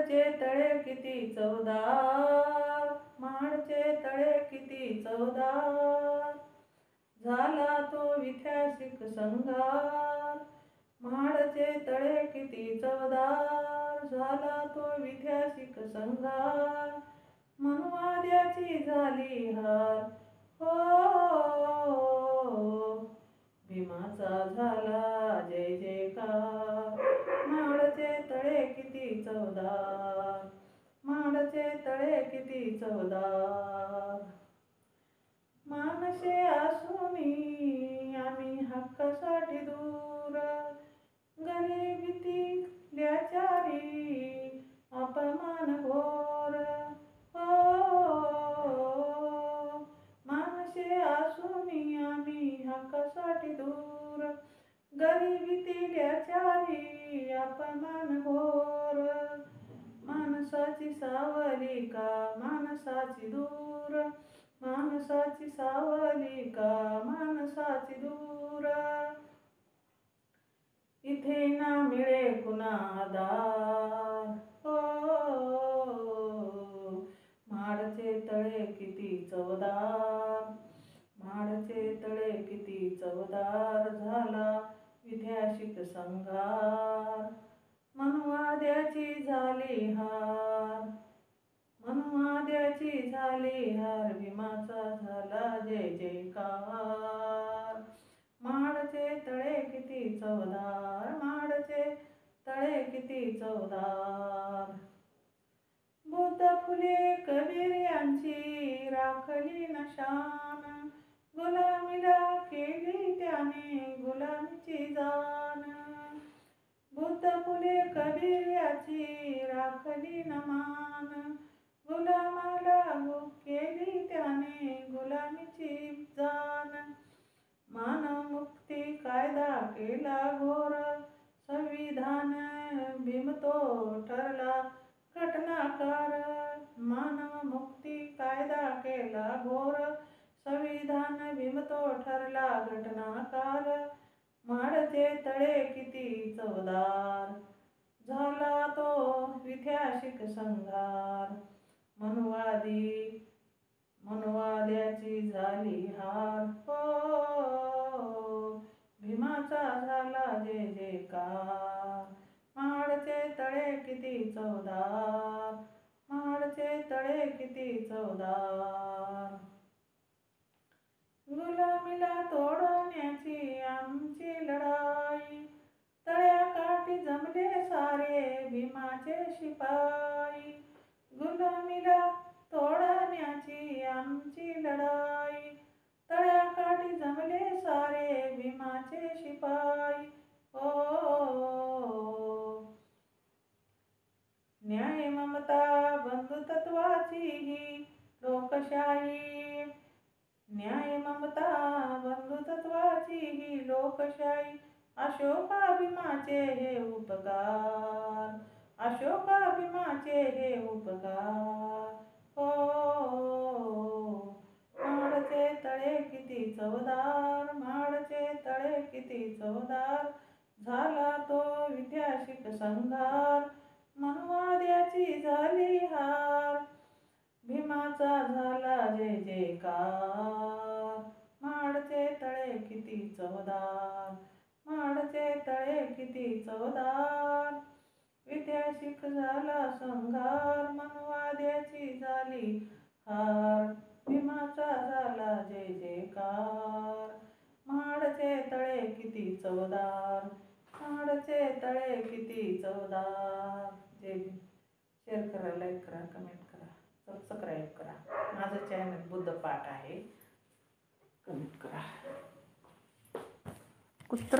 महाडचे तळे किती चवदार, महाडचे तळे किती चवदार, झाला तो ऐतिहासिक संघार. महाडचे तळे किती चवदार, झाला तो ऐतिहासिक संघार. मनुवाद्याची झाली हार, हो भीमाचा झाला जय जयकार. महाडचे तळे किती चवदार, महाडचे तळे किती चवदार. माणसे असूनही आम्ही हक्कासाठी दूर, गरिबीतील लाचारी अपमान घोर. माणसे असूनही आम्ही हक्कासाठी दूर, गरिबीतील लाचारी अपमान घोर. माणसाची सावली का माणसाची दूर, माणसाची सावली का माणसाची दूर. इथे ना मिळे कुणा आधार, महाडचे तळे किती चवदार, महाडचे तळे किती चवदार, झाला ऐतिहासिक संघार. मनुवाद्याची झाली हार, मनुवाद्याची झाली हार, भीमाचा झाला जय जयकार. महाडचे तळे किती चवदार, महाडचे तळे किती चवदार. बुद्ध फुले कबीर यांची राखली न शान, गुलामीला केली त्याने गुलामीची जाण. बुद्ध फुले कबीर यांची राखली न मान, गुलामाला केली त्याने गुलामीची जाण. मानवमुक्ती कायदा केला घोर, संविधान भीम तो ठरला घटनाकार. मानवमुक्ती कायदा केला घोर, संविधान भीम तो ठरला घटनाकार. महाडचे तळे किती चवदार, झाला तो ऐतिहासिक संघार. मनुवाद्याची झाली हार, भीमाचा झाला जय जयकार. महाडचे तळे किती चवदार, महाडचे तळे किती चवदार. गुलामीला तोडण्याची आमची लढाई, तळ्याकाठी जमले सारे भीमाचे शिपाई. गुलामीला तोडण्याची आमची लढाई, तळ्याकाठी जमले सारे भीमाचे शिपाई. न्याय ममता बंधुत्वाची ही लोकशाही, न्याय ममता बंधुत्वाची ही लोकशाही. अशोका भीमाचे हे उपकार, अशोका भीमाचे हे उपकार. महाडचे तळे किती चवदार, महाडचे तळे किती चवदार, झाला तो ऐतिहासिक संघार. मनुवाद्याची झाली हार, भीमाचा झाला जय जयकार. महाडचे तळे किती चवदार, महाडचे तळे किती चवदार, ऐतिहासिक झाला संघार. मनुवाद्याची झाली हार, भीमाचा झाला जय जयकार. महाडचे तळे किती चवदार, महाडचे तळे किती चवदार. जय भीम. शेअर करा, लाईक करा, कमेंट करा, सबस्क्राईब करा. माझं चॅनल बुद्ध पाठ आहे, कमेंट करा.